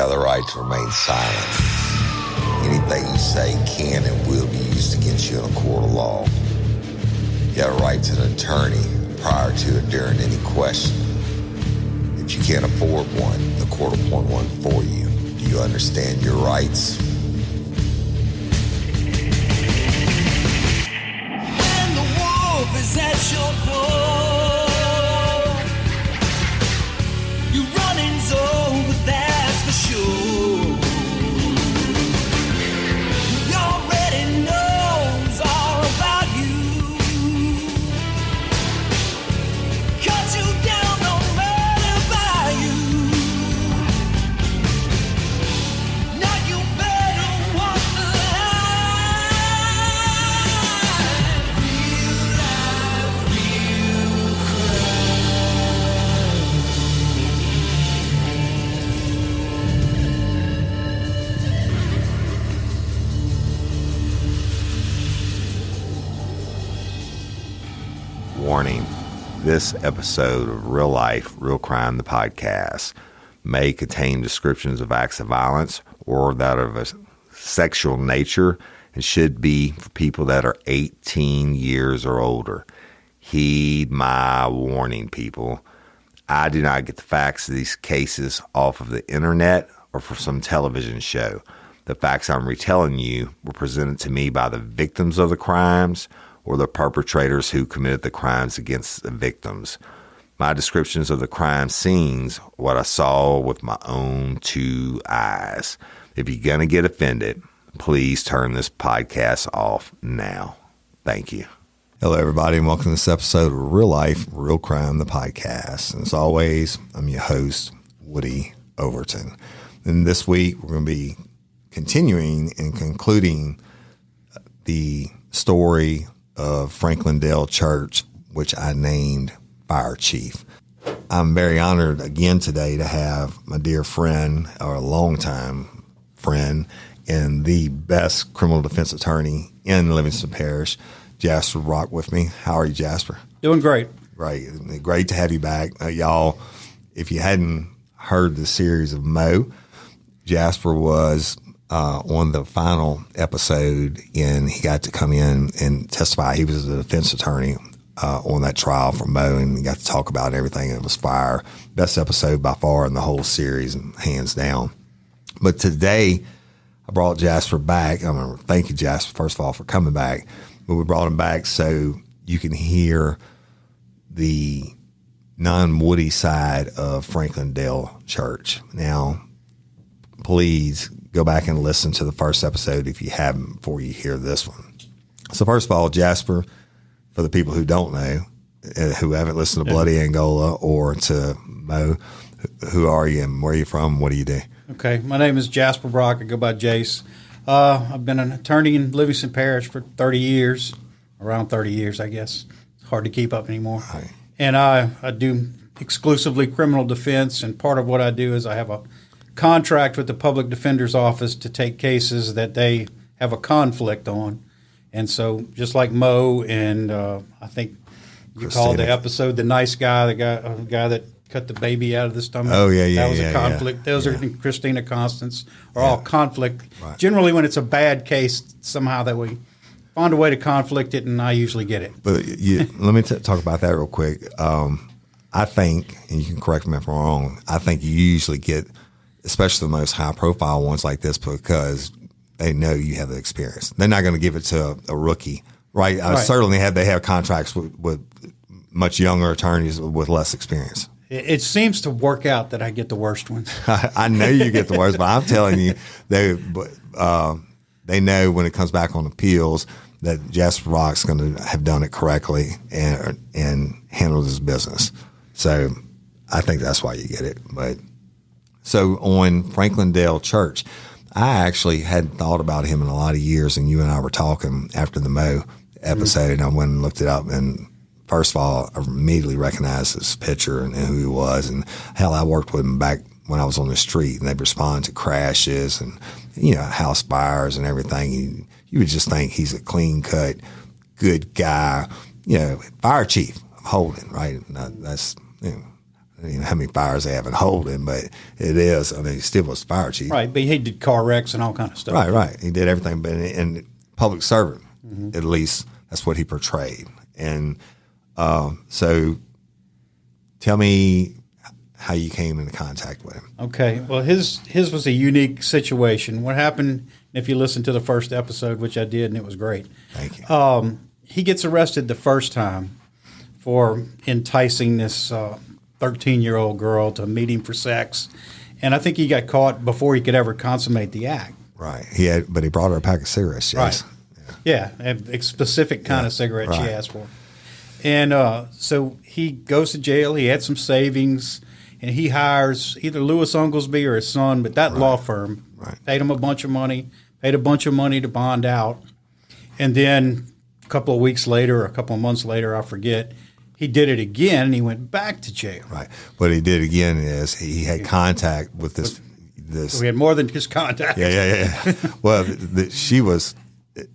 have the right to remain silent. Anything you say can and will be used against you in a court of law. You have a right to an attorney prior to and during any question. If you can't afford one, the court will appoint one for you. Do you understand your rights? When the wolf is at your door, your running's over, that's for sure. He already knows all about you. Cut you down, no matter by you. Now you better walk the line. Real life, real Warning. This episode of Real Life, Real Crime, the podcast, may contain descriptions of acts of violence or that of a sexual nature and should be for people that are 18 years or older. Heed my warning, people. I do not get the facts of these cases off of the internet or from some television show. The facts I'm retelling you were presented to me by the victims of the crimes or the perpetrators who committed the crimes against the victims. My descriptions of the crime scenes, what I saw with my own two eyes. If you're going to get offended, please turn this podcast off now. Thank you. Hello, everybody, and welcome to this episode of Real Life, Real Crime, the podcast. And as always, I'm your host, Woody Overton. And this week, we're going to be continuing and concluding the story of Franklin Dale Church, which I named Fire Chief. I'm very honored again today to have my dear friend, or a longtime friend, and the best criminal defense attorney in Livingston Parish, Jasper Brock, with me. How are you, Jasper? Doing great. Great to have you back. Y'all, if you hadn't heard the series of Mo, Jasper was on the final episode, and he got to come in and testify. He was a defense attorney on that trial for Mo, and he got to talk about everything. It was fire. Best episode by far in the whole series, and hands down. But today, I brought Jasper back. I mean, thank you, Jasper, first of all, for coming back. But we brought him back so you can hear the non-Woody side of Franklin Dale Church. Now, please go back and listen to the first episode if you haven't before you hear this one. So first of all, Jasper, for the people who don't know, who haven't listened to Bloody Angola or to Mo, who are you and where are you from? What do you do? Okay, my name is Jasper Brock. I go by Jace. I've been an attorney in Livingston Parish for 30 years, around 30 years, I guess. It's hard to keep up anymore. Right. And I do exclusively criminal defense, and part of what I do is I have a contract with the public defender's office to take cases that they have a conflict on. And so just like Mo and I think you called the episode The Nice Guy, the guy that cut the baby out of the stomach. Oh, yeah. That was a conflict. Yeah. Those are Christina Constance are all conflict. Right. Generally, when it's a bad case, somehow that we find a way to conflict it, and I usually get it. But let me talk about that real quick. I think, and you can correct me if I'm wrong, I think you usually get, especially the most high-profile ones like this, because they know you have the experience. They're not going to give it to a rookie, right? Certainly they have contracts with much younger attorneys with less experience. It seems to work out that I get the worst ones. I know you get the worst, but I'm telling you, they know when it comes back on appeals that Jasper Brock's going to have done it correctly and handled his business. So I think that's why you get it. But so on Franklin Dale Church, I actually hadn't thought about him in a lot of years, and you and I were talking after the Mo episode, and I went and looked it up, and first of all, I immediately recognized his picture and who he was, and hell, I worked with him back when I was on the street, and they'd respond to crashes and, house fires and everything. You would just think he's a clean-cut, good guy, fire chief of Holden, right? That's you know how many fires they have in Holden, but it is. I mean, he still was fire chief. Right, but he did car wrecks and all kind of stuff. Right. He did everything, but in public servant, at least that's what he portrayed. And so, tell me how you came into contact with him. Okay, well, his was a unique situation. What happened? If you listen to the first episode, which I did, and it was great. Thank you. He gets arrested the first time for enticing this 13-year-old girl to meet him for sex, and I think he got caught before he could ever consummate the act. Right. But he brought her a pack of cigarettes. Yes. Right. Yeah, a specific kind of cigarette she asked for. And so he goes to jail. He had some savings, and he hires either Louis Unglesby or his son, but that law firm paid him a bunch of money to bond out. And then a couple of weeks later, or a couple of months later, I forget, he did it again, and he went back to jail. Right. What he did again is he had contact with this. So we had more than just contact. Yeah. Well, she was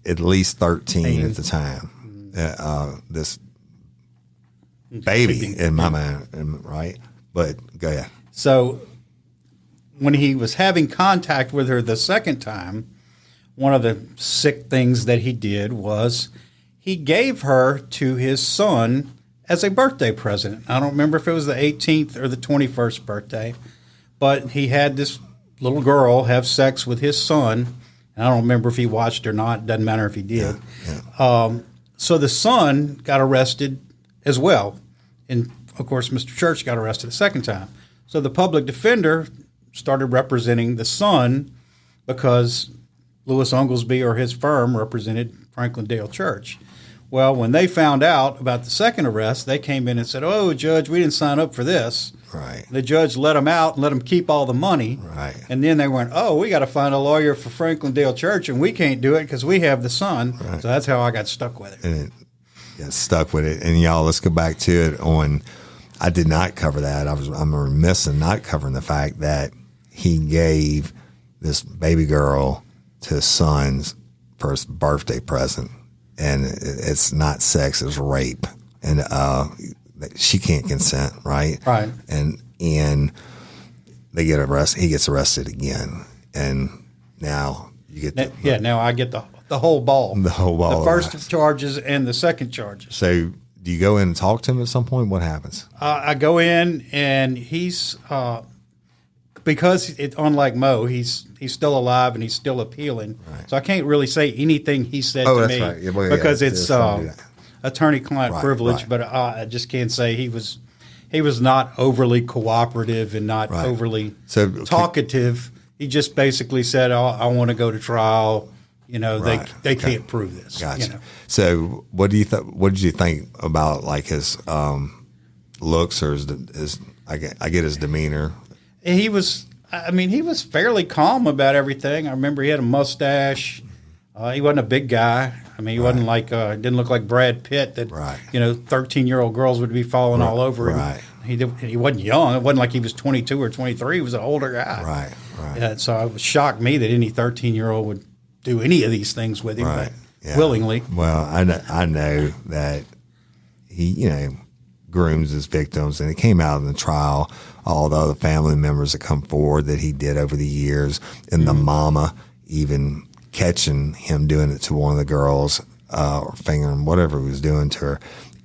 at least 13 at the time. This baby in my mind, right? But go ahead. So when he was having contact with her the second time, one of the sick things that he did was he gave her to his son as a birthday present. I don't remember if it was the 18th or the 21st birthday, but he had this little girl have sex with his son. And I don't remember if he watched or not. Doesn't matter if he did. So the son got arrested as well. And, of course, Mr. Church got arrested a second time. So the public defender started representing the son because Louis Unglesby or his firm represented Franklin Dale Church. Well, when they found out about the second arrest, they came in and said, "Oh, Judge, we didn't sign up for this." Right. The judge let him out and let him keep all the money. Right. And then they went, "Oh, we got to find a lawyer for Franklin Dale Church, and we can't do it because we have the son." Right. So that's how I got stuck with it. And got stuck with it. And y'all, let's go back to it. I did not cover that. I'm remiss in not covering the fact that he gave this baby girl to his son's first birthday present. And it's not sex, it's rape. And she can't consent, right? Right. And they get arrested. He gets arrested again. And now you get now I get the whole ball. The whole ball. The first charges and the second charges. So do you go in and talk to him at some point? What happens? I go in, and he's because unlike Mo, he's still alive and he's still appealing. Right. So I can't really say anything he said to me because it's attorney-client privilege. Right. But I just can't say he was not overly cooperative and not overly talkative. He just basically said, "I want to go to trial." You know, they can't prove this. Gotcha. You know? So what did you think about like his looks or his I get his demeanor? He was fairly calm about everything. I remember he had a mustache. He wasn't a big guy. I mean, he wasn't like didn't look like Brad Pitt that 13-year-old girls would be falling all over him. Right. He wasn't young. It wasn't like he was 22 or 23. He was an older guy. Right. So it was shocked me that any 13-year-old would do any of these things with him, but willingly. Well, I know that he, grooms his victims, and it came out in the trial, all the other family members that come forward that he did over the years, and the mama even catching him doing it to one of the girls, or fingering whatever he was doing to her,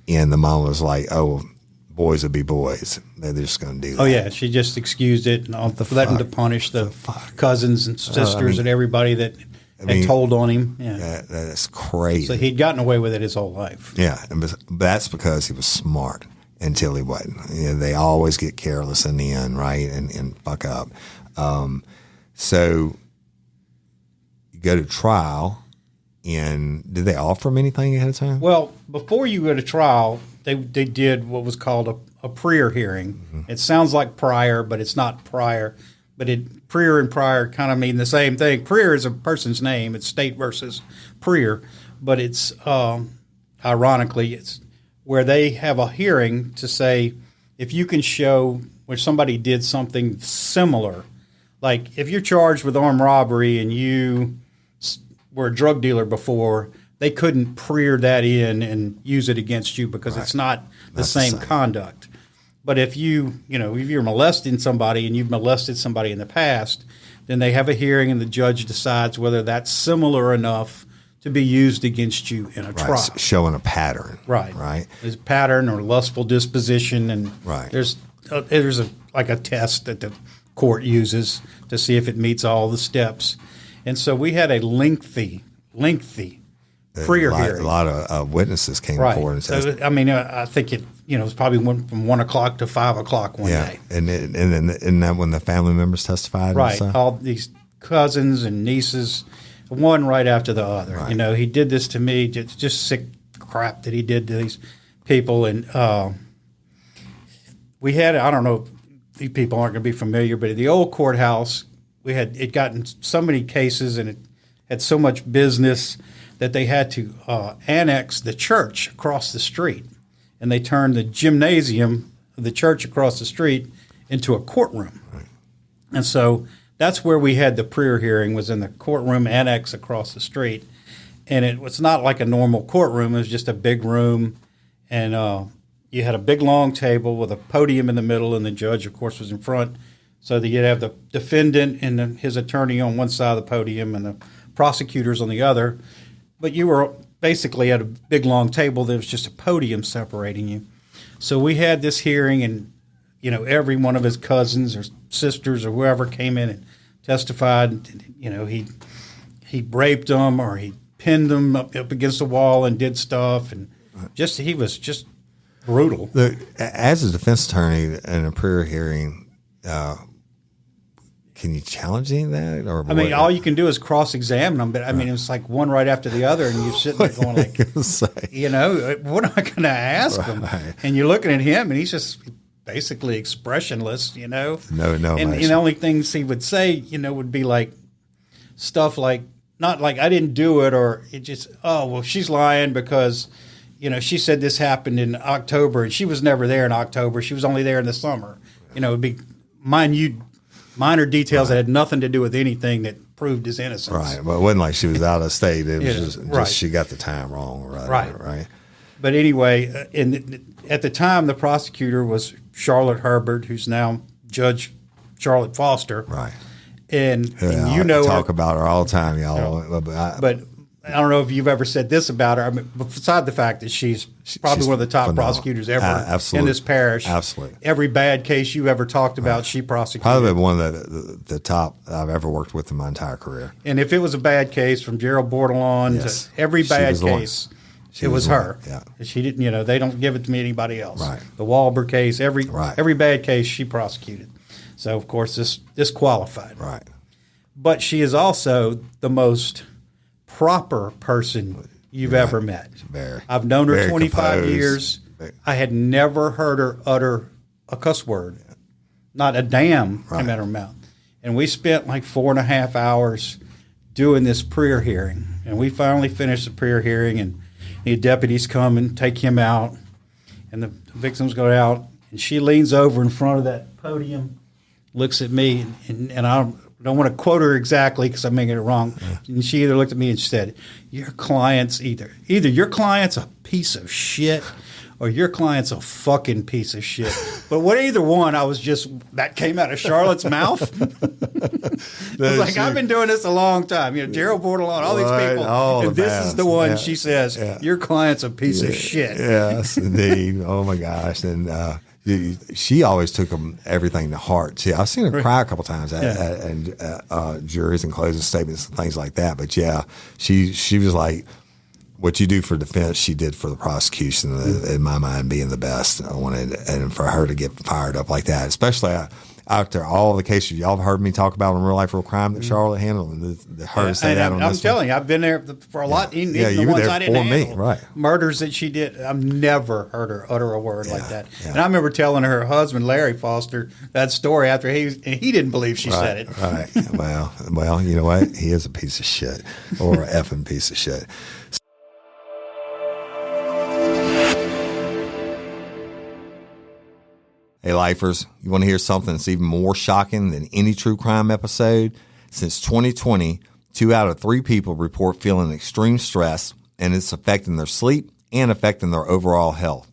and the mom was like, "Oh, boys will be boys. They're just going to do that." Oh, yeah. She just excused it and threatened to punish the cousins and sisters and everybody that had told on him. Yeah. That's crazy. So he'd gotten away with it his whole life. Yeah. And that's because he was smart until he wasn't. They always get careless in the end, right, and fuck up. So you go to trial, and did they offer him anything ahead of time? Well, before you go to trial, they did what was called a prior hearing. Mm-hmm. It sounds like prior, but it's not prior. But prior and prior kind of mean the same thing. Prior is a person's name. It's state versus prior. But it's, ironically, it's where they have a hearing to say if you can show where somebody did something similar. Like if you're charged with armed robbery and you were a drug dealer before, they couldn't prior that in and use it against you because it's not the same conduct. But if if you're molesting somebody and you've molested somebody in the past, then they have a hearing and the judge decides whether that's similar enough to be used against you in a trial. Showing a pattern. Right. There's a pattern or lustful disposition, and Right. there's a test that the court uses to see if it meets all the steps. And so we had a lengthy prior hearing. A lot of witnesses came forward and said, I think it was probably from 1 o'clock to 5 o'clock one day. And then that when the family members testified, Right, and stuff? all these cousins and nieces, one right after the other. Right. He did this to me, just sick crap that he did to these people. And we had, I don't know, these people aren't going to be familiar, but at the old courthouse, it gotten so many cases and it had so much business that they had to annex the church across the street. And they turned the gymnasium of the church across the street into a courtroom. Right. And so that's where we had the prior hearing, was in the courtroom annex across the street. And it was not like a normal courtroom. It was just a big room. And you had a big long table with a podium in the middle, and the judge, of course, was in front. So that you'd have the defendant and his attorney on one side of the podium and the prosecutors on the other. But you were basically at a big long table. There was just a podium separating you. So we had this hearing, and every one of his cousins or sisters or whoever came in and testified. He raped them or he pinned them up against the wall and did stuff, and he was just brutal. As a defense attorney in a prior hearing, can you challenge any of that? Or all you can do is cross-examine them. But it was like one right after the other, and you're sitting there going like, what am I going to ask him? And you're looking at him, and he's just basically expressionless, No. And the only things he would say, would be like stuff like, not like I didn't do it, or it just, she's lying because, she said this happened in October, and she was never there in October. She was only there in the summer. It'd be minor details that had nothing to do with anything that proved his innocence. Right. Well, it wasn't like she was out of state. It was just she got the time wrong. Right. But anyway, at the time, the prosecutor was Charlotte Herbert, who's now Judge Charlotte Foster. Right. And I talk about her all the time, y'all. But I don't know if you've ever said this about her. Beside the fact that she's probably one of the top phenomenal prosecutors ever in this parish. Absolutely. Every bad case you ever talked about, she prosecuted. Probably one of the top I've ever worked with in my entire career. And if it was a bad case, from Gerald Bordelon to every bad case, it was her. Yeah. She didn't, they don't give it to me anybody else. Right. The Wahlberg case, every bad case she prosecuted. So, of course, this qualified. Right. But she is also the most proper person you've ever met. I've known her 25 composed. Years. I had never heard her utter a cuss word. Not a damn came out of her mouth. And we spent like 4.5 hours doing this prior hearing. And we finally finished the prior hearing, and the deputies come and take him out. And the victims go out, and she leans over in front of that podium, looks at me, and I don't want to quote her exactly because I'm making it wrong. Yeah. And she either looked at me and said, "Your client's either your client's a piece of shit, or your client's a fucking piece of shit." But either one, that came out of Charlotte's mouth. It's like, I've been doing this a long time. Gerald Bordelon, all these people, and this is the one she says, "Your client's a piece of shit." Yes, indeed. Oh my gosh, and. She always took everything to heart too. I've seen her cry a couple times at juries and closing statements and things like that. But she was like, what you do for defense, she did for the prosecution. In my mind, being the best. I wanted, and for her to get fired up like that, especially after all the cases y'all have heard me talk about in Real Life, Real Crime that Charlotte handled, and her to say that on this I'm telling you, I've been there for a lot. Even the ones I didn't handle. Right. Murders that she did, I've never heard her utter a word like that. Yeah. And I remember telling her husband, Larry Foster, that story after he didn't believe she said it. Right. Well, you know what? He is a piece of shit, or an effing piece of shit. Hey, lifers, you want to hear something that's even more shocking than any true crime episode? Since 2020, 2 out of 3 people report feeling extreme stress, and it's affecting their sleep and affecting their overall health.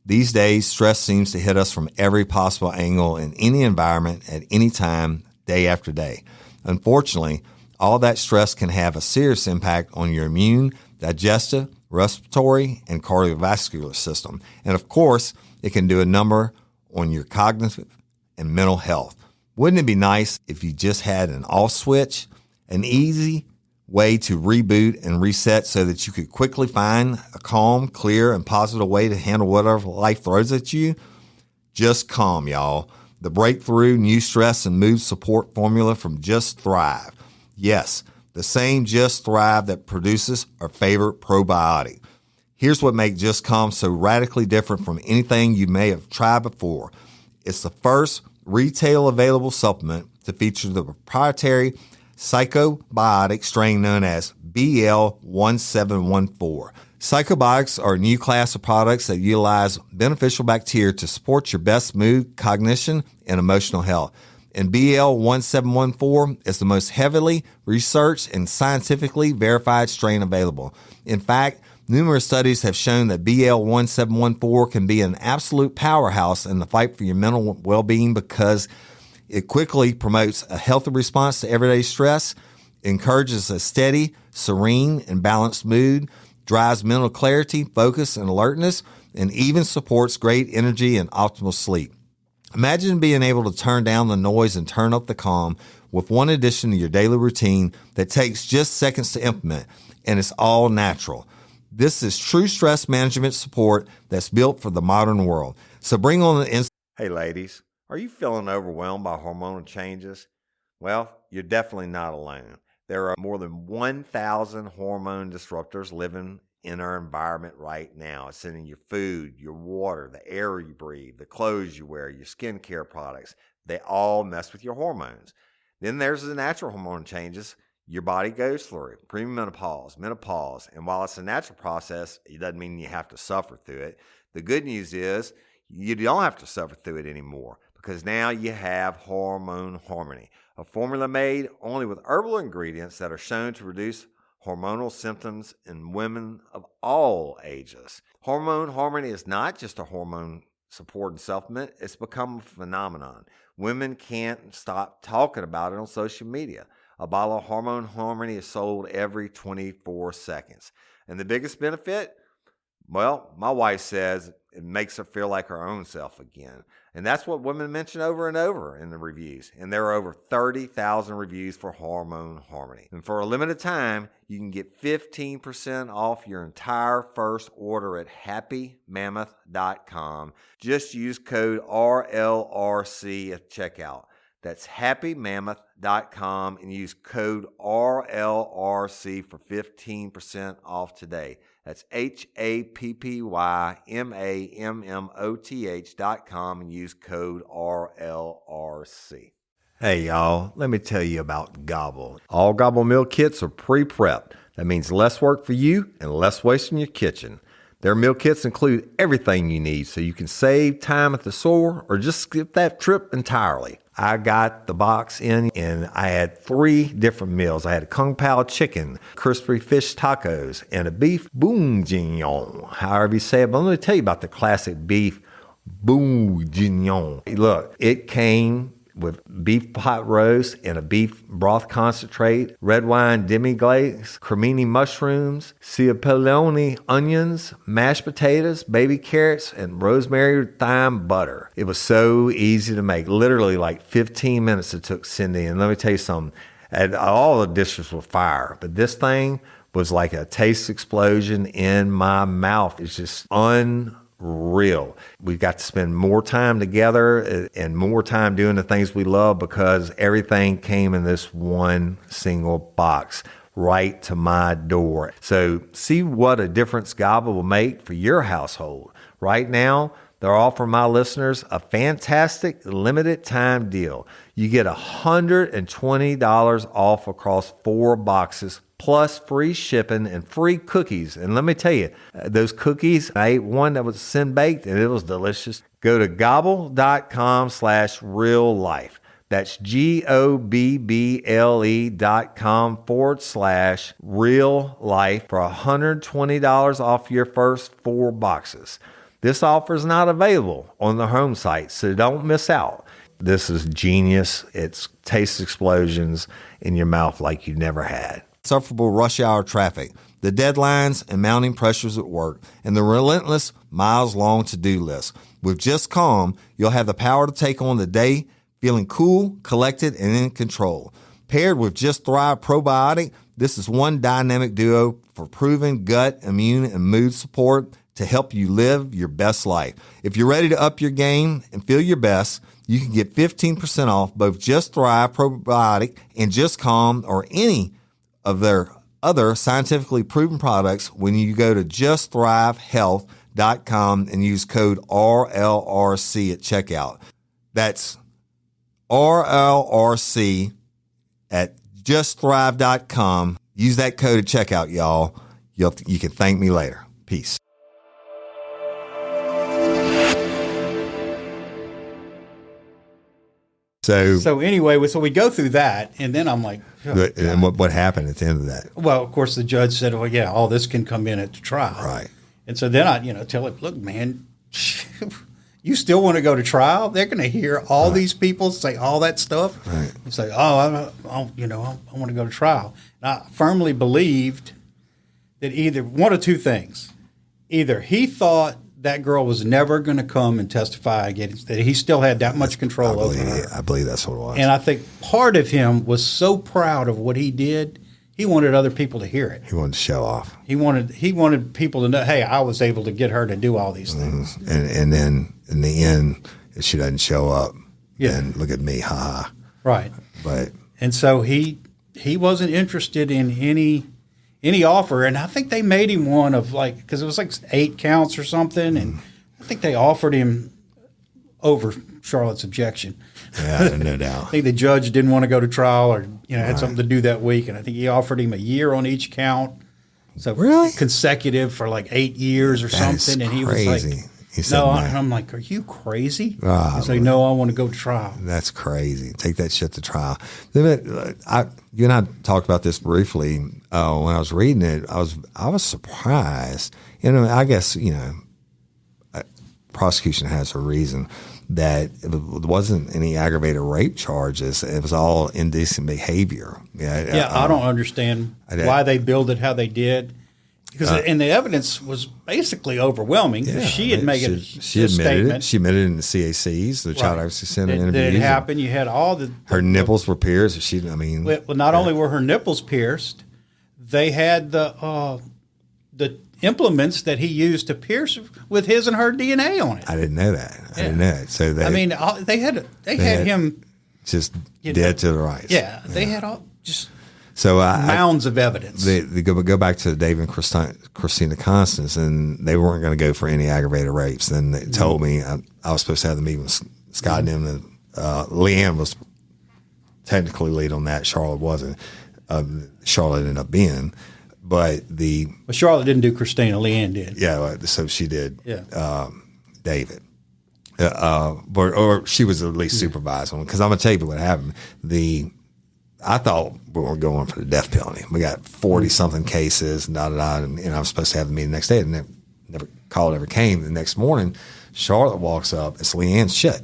These days, stress seems to hit us from every possible angle in any environment at any time, day after day. Unfortunately, all that stress can have a serious impact on your immune, digestive, respiratory, and cardiovascular system. And of course, it can do a number on your cognitive and mental health. Wouldn't it be nice if you just had an off switch, an easy way to reboot and reset so that you could quickly find a calm, clear, and positive way to handle whatever life throws at you? Just Calm, y'all. The breakthrough new stress and mood support formula from Just Thrive. Yes, the same Just Thrive that produces our favorite probiotic. Here's what makes Just Calm so radically different from anything you may have tried before. It's the first retail available supplement to feature the proprietary psychobiotic strain known as BL1714. Psychobiotics are a new class of products that utilize beneficial bacteria to support your best mood, cognition, and emotional health. And BL1714 is the most heavily researched and scientifically verified strain available. In fact, numerous studies have shown that BL1714 can be an absolute powerhouse in the fight for your mental well-being because it quickly promotes a healthy response to everyday stress, encourages a steady, serene, and balanced mood, drives mental clarity, focus, and alertness, and even supports great energy and optimal sleep. Imagine being able to turn down the noise and turn up the calm with one addition to your daily routine that takes just seconds to implement, and it's all natural. This is true stress management support that's built for the modern world. So bring on the Hey ladies, are you feeling overwhelmed by hormonal changes? Well, you're definitely not alone. There are more than 1,000 hormone disruptors living in our environment right now. It's in your food, your water, the air you breathe, the clothes you wear, your skincare products. They all mess with your hormones. Then there's the natural hormone changes your body goes through, premenopause, menopause. And while it's a natural process, it doesn't mean you have to suffer through it. The good news is you don't have to suffer through it anymore because now you have Hormone Harmony, a formula made only with herbal ingredients that are shown to reduce hormonal symptoms in women of all ages. Hormone Harmony is not just a hormone support and supplement. It's become a phenomenon. Women can't stop talking about it on social media. A bottle of Hormone Harmony is sold every 24 seconds. And the biggest benefit? Well, my wife says it makes her feel like her own self again. And that's what women mention over and over in the reviews. And there are over 30,000 reviews for Hormone Harmony. And for a limited time, you can get 15% off your entire first order at happymammoth.com. Just use code RLRC at checkout. That's happymammoth.com and use code RLRC for 15% off today. That's happymammoth.com and use code RLRC. Hey y'all, let me tell you about Gobble. All Gobble meal kits are pre-prepped. That means less work for you and less waste in your kitchen. Their meal kits include everything you need so you can save time at the store or just skip that trip entirely. I got the box in and I had 3 different meals. I had a Kung Pao chicken, crispy fish tacos, and a beef bourguignon, however you say it. But let me tell you about the classic beef bourguignon. Look, it came with beef pot roast and a beef broth concentrate, red wine demi-glace, cremini mushrooms, cipollone onions, mashed potatoes, baby carrots, and rosemary thyme butter. It was so easy to make. Literally like 15 minutes it took Cindy. And let me tell you something, and all the dishes were fire, but this thing was like a taste explosion in my mouth. It's just unreal. We got to spend more time together and more time doing the things we love because everything came in this one single box right to my door. So see what a difference Gobble will make for your household. Right now, they're offering my listeners a fantastic limited time deal. You get $120 off across 4 boxes plus free shipping and free cookies. And let me tell you, those cookies, I ate one that was sin baked and it was delicious. Go to gobble.com/real life. That's GOBBLE.com/real life for $120 off your first 4 boxes. This offer is not available on the home site, so don't miss out. This is genius. It's taste explosions in your mouth like you never had. Insufferable rush hour traffic, the deadlines and mounting pressures at work, and the relentless miles-long to-do list. With Just Calm, you'll have the power to take on the day feeling cool, collected, and in control. Paired with Just Thrive Probiotic, this is one dynamic duo for proven gut, immune, and mood support to help you live your best life. If you're ready to up your game and feel your best, you can get 15% off both Just Thrive Probiotic and Just Calm or any of their other scientifically proven products when you go to justthrivehealth.com and use code RLRC at checkout. That's RLRC at justthrive.com. Use that code at checkout, y'all. You can thank me later. Peace. So anyway, so we go through that, and then I'm like, oh, and what happened at the end of that? well, of course, the judge said, well, yeah, all this can come in at the trial. Right. And so then I, tell him, look, man, you still want to go to trial? They're going to hear all these people say all that stuff. Right. It's like, I want to go to trial. And I firmly believed that either one of two things. Either he thought that girl was never going to come and testify again, that he still had that much control over her. I believe that's what it was. And I think part of him was so proud of what he did, he wanted other people to hear it. He wanted to show off. He wanted people to know, hey, I was able to get her to do all these things. And then in the end, if she doesn't show up, Yeah. then look at me, haha. Right. But And so he wasn't interested in any offer, and I think they made him one of because it was 8 counts or something, and I think they offered him over Charlotte's objection. yeah, no I doubt. think the judge didn't want to go to trial, or had something to do that week, and I think he offered him a year on each count, so Really? consecutive for 8 years or That is something, and he was crazy. like, He said, "No," "No." and I'm like, "Are you crazy?" Ah, He's like, "No, I want to go to trial." That's crazy. Take that shit to trial. You and I talked about this briefly when I was reading it. I was surprised. I guess prosecution has a reason that it wasn't any aggravated rape charges. It was all indecent behavior. Yeah, I don't understand why they billed it how they did. Because and the evidence was basically overwhelming. Yeah, she had made a she admitted statement. it. She admitted it in the CACs, the Child Advocacy Center That interviews. it happened. You had all Her nipples were pierced. Well, not only were her nipples pierced, they had the implements that he used to pierce with his and her DNA on it. I didn't know that. I didn't know it. So they had him just dead to the rights. Yeah, they had all just So mounds of evidence. They go back to Dave and Christina Constance, and they weren't going to go for any aggravated rapes. Then they told me I was supposed to have the meeting with Scott and them. Leanne was technically lead on that. Charlotte wasn't. Charlotte ended up being, but Charlotte didn't do Christina. Leanne did. Yeah, so she did. Yeah. David. Or she was at least supervised because I'm gonna tell you what happened. I thought we were going for the death penalty. We got 40-something cases, and I was supposed to have the meeting the next day, and never call ever came. The next morning, Charlotte walks up. It's Leanne's shit.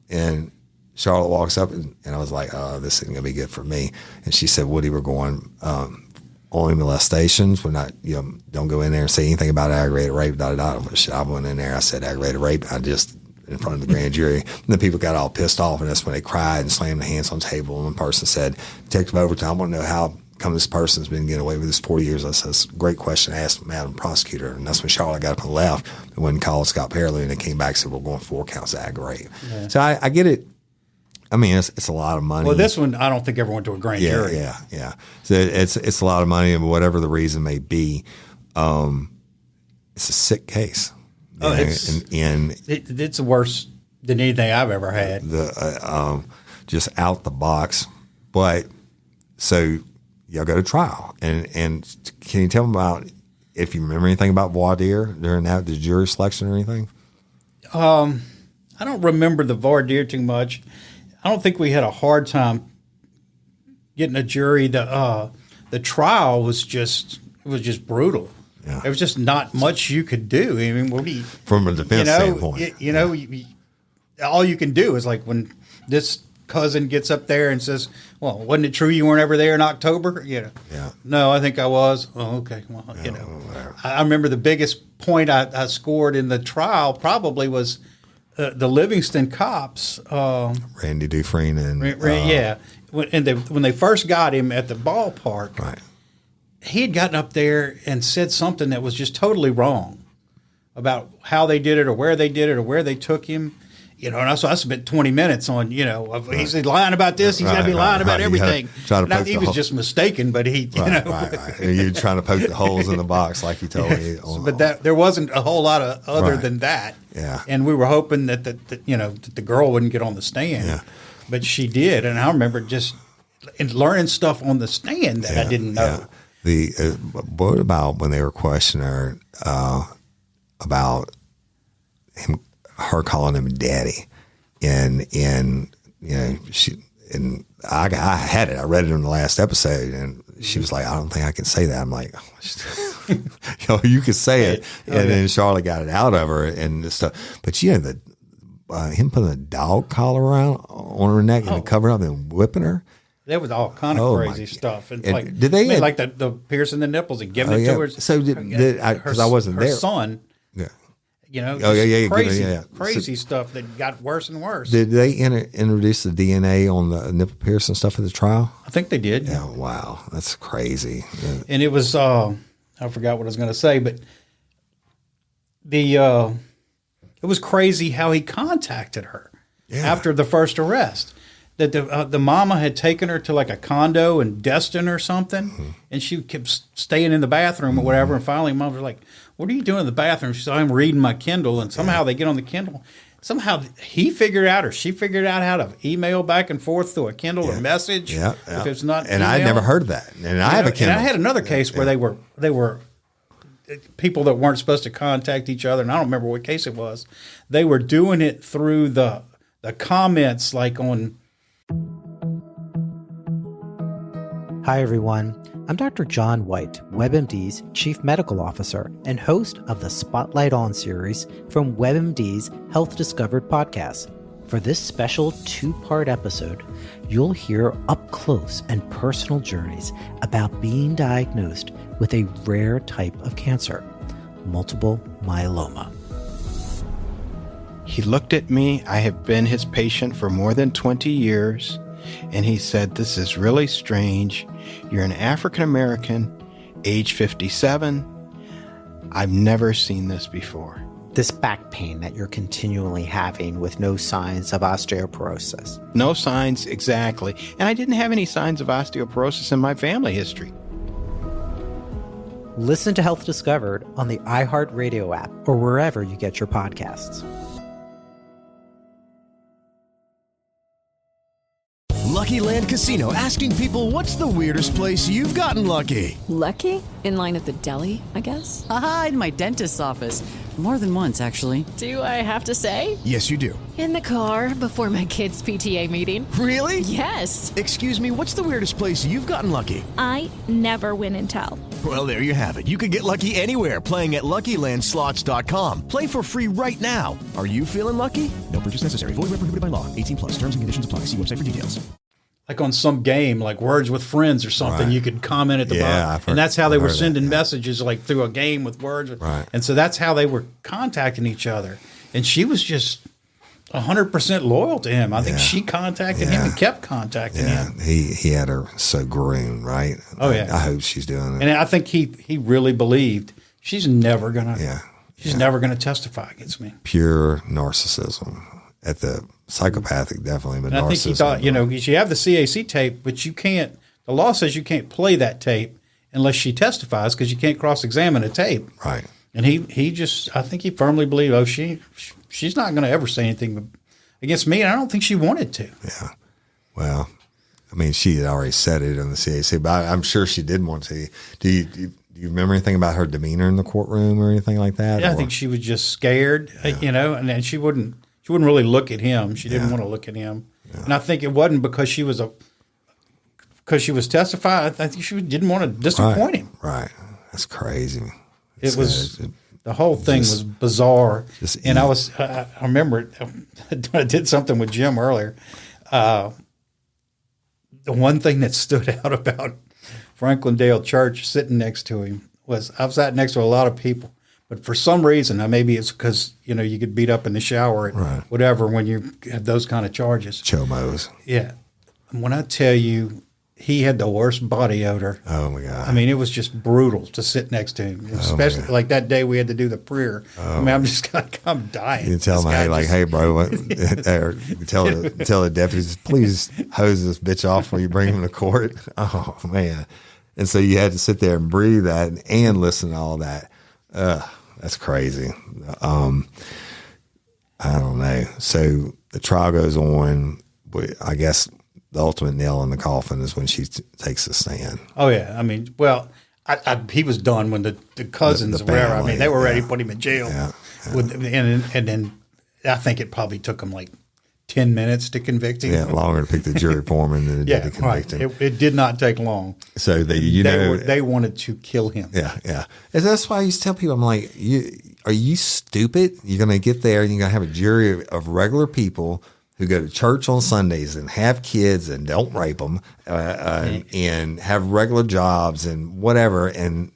And Charlotte walks up, and I was like, oh, this isn't going to be good for me. And she said, Woody, we're going only molestations. We're not, don't go in there and say anything about aggravated rape, I went in there. I said aggravated rape. I just in front of the grand jury. And then people got all pissed off, and that's when they cried and slammed their hands on the table. And one person said, Detective Overton, I want to know how come this person's been getting away with this 40 years. I said, that's a great question. I asked Madam Prosecutor. And that's when Charlotte got up and left and went and called Scott Parley, and they came back and said, we're going 4 counts of aggravated rape. Yeah. So I get it. I mean, it's a lot of money. Well, this one, I don't think ever went to a grand jury. Yeah. So it's a lot of money, and whatever the reason may be, it's a sick case. It's worse than anything I've ever had. Just out the box. But so y'all go to trial, and can you tell me about if you remember anything about voir dire during the jury selection or anything? I don't remember the voir dire too much. I don't think we had a hard time getting a jury. The trial was just brutal. Yeah. There was just not much you could do. I mean, what do you, From a defense standpoint. All you can do is like when this cousin gets up there and says, well, wasn't it true you weren't ever there in October? Yeah. No, I think I was. Oh, okay. Well, I remember the biggest point I scored in the trial probably was the Livingston cops. Randy Dufresne and When they first got him at the ballpark, right. he had gotten up there and said something that was just totally wrong about how they did it or where they did it or where they took him. And so I spent 20 minutes on, he's lying about this. He's got to be lying about everything. He was just mistaken, but Right. You're trying to poke the holes in the box like you told me. But there wasn't a whole lot of other than that. Yeah. And we were hoping that the girl wouldn't get on the stand. Yeah. But she did. And I remember just learning stuff on the stand that I didn't know. Yeah. What about when they were questioning her about her calling him daddy, and I had it. I read it in the last episode, and she was like, "I don't think I can say that." I'm like, you can say it, and then Charlotte got it out of her and stuff. But him putting a dog collar around on her neck and covering up and whipping her. There was all kind of crazy stuff, and did they like the piercing the nipples and giving it to her? So because I wasn't there, her son. Yeah. Crazy stuff that got worse and worse. Did they introduce the DNA on the nipple piercing stuff at the trial? I think they did. Yeah. Wow, that's crazy. And it was I forgot what I was going to say, but it was crazy how he contacted her after the first arrest. That the mama had taken her to like a condo in Destin or something, and she kept staying in the bathroom or whatever. And finally, mom was like, "What are you doing in the bathroom?" She said, "I'm reading my Kindle." And somehow they get on the Kindle. Somehow he figured out, or she figured out how to email back and forth through a Kindle or message. Yeah, if it's not. And I never heard of that. And I have a Kindle. And I had another case where they were people that weren't supposed to contact each other, and I don't remember what case it was. They were doing it through the comments, like on. Hi, everyone. I'm Dr. John White, WebMD's Chief Medical Officer and host of the Spotlight On series from WebMD's Health Discovered podcast. For this special 2-part episode, you'll hear up close and personal journeys about being diagnosed with a rare type of cancer, multiple myeloma. He looked at me. I have been his patient for more than 20 years. And he said, "This is really strange. You're an African American, age 57. I've never seen this before." This back pain that you're continually having with no signs of osteoporosis. No signs, exactly. And I didn't have any signs of osteoporosis in my family history. Listen to Health Discovered on the iHeartRadio app or wherever you get your podcasts. Lucky Land Casino, asking people, what's the weirdest place you've gotten lucky? Lucky? In line at the deli, I guess? Aha, in my dentist's office. More than once, actually. Do I have to say? Yes, you do. In the car before my kids' PTA meeting. Really? Yes. Excuse me, what's the weirdest place you've gotten lucky? I never win and tell. Well, there you have it. You can get lucky anywhere, playing at LuckyLandSlots.com. Play for free right now. Are you feeling lucky? No purchase necessary. Void where prohibited by law. 18+. Terms and conditions apply. See website for details. Like on some game, like Words with Friends or something, you could comment at the bottom. And that's how they were sending messages, like through a game with words. Right. And so that's how they were contacting each other. And she was just 100% loyal to him. I think she contacted him and kept contacting him. He had her so groomed, right? Oh, yeah. I hope she's doing it. And I think he really believed she's never going to never going to testify against me. Pure narcissism. At the psychopathic, definitely, but and I think he thought, you have the CAC tape, but you can't. The law says you can't play that tape unless she testifies because you can't cross-examine a tape. Right. And I think he firmly believed, she's not going to ever say anything against me, and I don't think she wanted to. Yeah. Well, I mean, she had already said it in the CAC, but I'm sure she did want to. Do you remember anything about her demeanor in the courtroom or anything like that? Yeah, I think she was just scared, and then she wouldn't really look at him. She didn't want to look at him. Yeah. And I think it wasn't because she was testifying. I think she didn't want to disappoint him. Right. That's crazy. It was the whole thing was bizarre. And I remember I did something with Jim earlier. The one thing that stood out about Franklin Dale Church sitting next to him was I've sat next to a lot of people, but for some reason, maybe it's because you get beat up in the shower and whatever when you have those kind of charges. Chomos. Yeah, when I tell you, he had the worst body odor. Oh my God! I mean, it was just brutal to sit next to him, especially like that day we had to do the prayer. I mean, I'm just I'm dying. You tell him, hey, bro, or tell the deputies, please hose this bitch off before you bring him to court. Oh man! And so you had to sit there and breathe that and listen to all that. That's crazy. I don't know. So the trial goes on. I guess the ultimate nail in the coffin is when she takes the stand. Oh yeah, I mean, well, he was done when the cousins The or whatever. I family, mean, they were ready to put him in jail. Yeah. And then I think it probably took him like 10 minutes to convict him. Yeah, longer to pick the jury foreman than it did to convict him. It did not take long. So they wanted to kill him. Yeah. And that's why I used to tell people, I'm like, are you stupid? You're going to get there and you're going to have a jury of regular people who go to church on Sundays and have kids and don't rape them and have regular jobs and whatever. And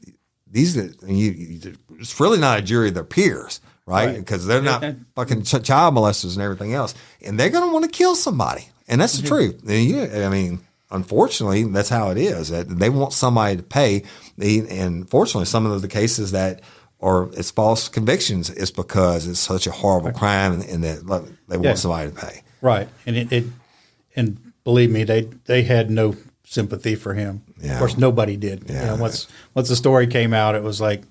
it's really not a jury of their peers, right? Because they're not fucking child molesters and everything else. And they're going to want to kill somebody. And that's the truth. And I mean, unfortunately, that's how it is. They want somebody to pay. And fortunately, some of the cases that it's false convictions is because it's such a horrible crime and that they want somebody to pay. Right. And and believe me, they had no sympathy for him. Yeah. Of course, nobody did. Yeah. Once the story came out, it was like,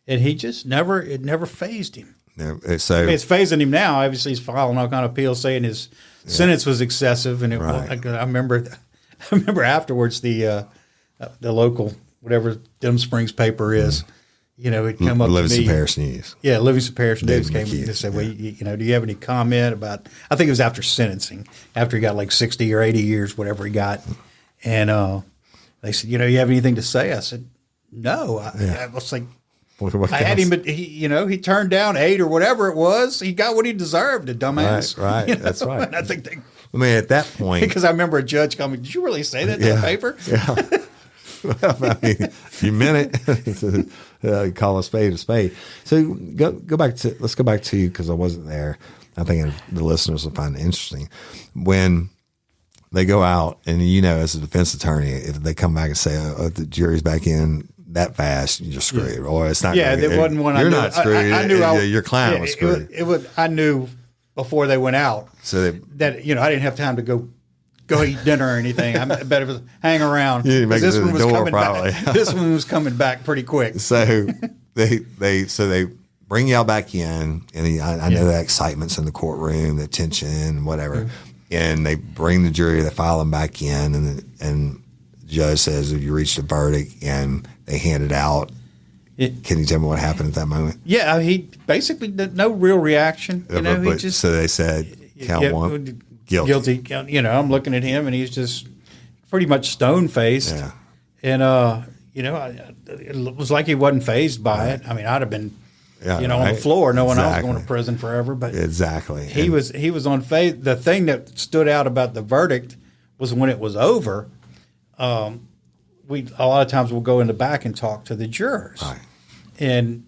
and he just never fazed him. Yeah, so I mean, it's phasing him now. Obviously, he's filing all kind of appeals saying his sentence was excessive. And I remember afterwards the local, whatever Denham Springs paper is, it came up to me. Livingston Parish News. Yeah, Livingston Parish News came McKee, and said, well, do you have any comment about, I think it was after sentencing, after he got like 60 or 80 years, whatever he got. And they said, you have anything to say? I said, no. I was like, I had him, but he turned down 8 or whatever it was. He got what he deserved, a dumbass. Right. That's right. And I think at that point. Because I remember a judge coming, did you really say that in the paper? Yeah. Well, I mean, you meant it. Call a spade a spade. So let's go back to, because I wasn't there. I think the listeners will find it interesting. When they go out and, as a defense attorney, if they come back and say, the jury's back in that fast, you're screwed. Yeah. Or it's not. Yeah, there wasn't one. You're not screwed. I knew your client was screwed. I knew before they went out that I didn't have time to go eat dinner or anything. I better hang around. This one was coming back. This one was coming back pretty quick. So they bring y'all back in, and I know that excitement's in the courtroom, the tension, whatever. And they bring the jury, they file them back in, and the judge says, "Have you reached a verdict?" And they hand it out. Can you tell me what happened at that moment? Yeah, he basically did no real reaction. So they said, count one. Guilty. I'm looking at him, and he's just pretty much stone-faced. Yeah. And, it was like he wasn't fazed by it. I mean, I'd have been, on the floor knowing I was going to prison forever. But exactly. He was unfazed. The thing that stood out about the verdict was when it was over, a lot of times we'll go in the back and talk to the jurors. Right. And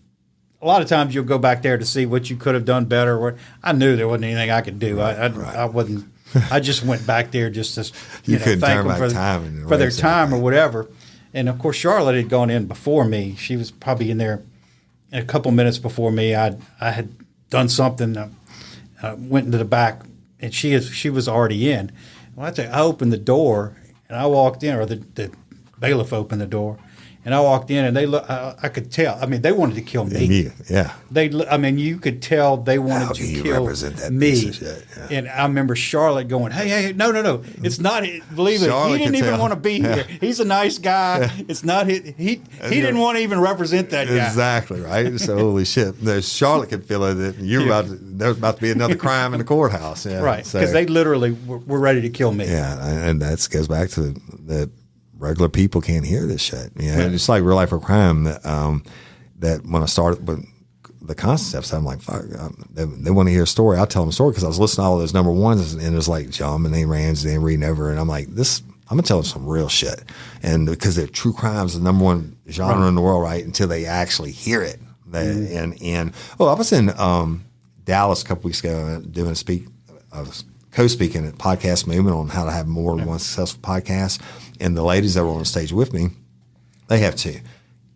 a lot of times you'll go back there to see what you could have done better. I knew there wasn't anything I could do. I wasn't. I just went back there just to thank them for their time or whatever. And of course, Charlotte had gone in before me. She was probably in there a couple minutes before me. I had done something. Went into the back, and she was already in. Well, I opened the door and I walked in, or the bailiff opened the door. And I walked in, and I could tell. I mean, they wanted to kill me. Yeah. You could tell they wanted to kill me. Piece of shit? Yeah. And I remember Charlotte going, "Hey, no! It's not. Believe it. He didn't even want to be here. He's a nice guy. Yeah. It's not. He didn't want to even represent that guy. Exactly right. So holy shit. Charlotte could feel it. That there's about to be another crime in the courthouse. Yeah. Right. Because they literally were ready to kill me. Yeah, and that goes back to the regular people can't hear this shit. It's like Real Life or Crime. that when I started with the concepts, I'm like, fuck, they want to hear a story. I'll tell them a story because I was listening to all those number ones, and it was like John and Ramsey and reading over, and I'm like, I'm gonna tell them some real shit, and because they're true crimes, the number one genre in the world, right? Until they actually hear it. I was in Dallas a couple weeks ago doing I was co-speaking at Podcast Movement on how to have more than one successful podcast, and the ladies that were on the stage with me, they have two.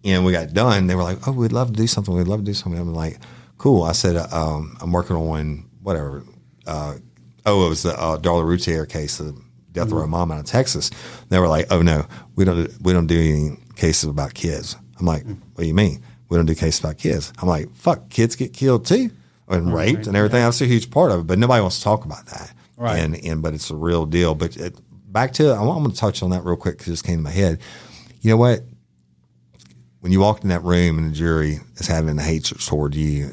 And we got done. They were like, "Oh, we'd love to do something. We'd love to do something." I'm like, "Cool." I said, "I'm working on whatever." It was the Darla Routier case, the death row mom out of Texas. They were like, "Oh no, we don't do any cases about kids." I'm like, "What do you mean? We don't do cases about kids?" I'm like, "Fuck, kids get killed too, and raped and everything. That's a huge part of it, but nobody wants to talk about that." Right. But it's a real deal. But back to I'm going to touch on that real quick because it just came to my head. You know what? When you walk in that room and the jury is having hatred toward you,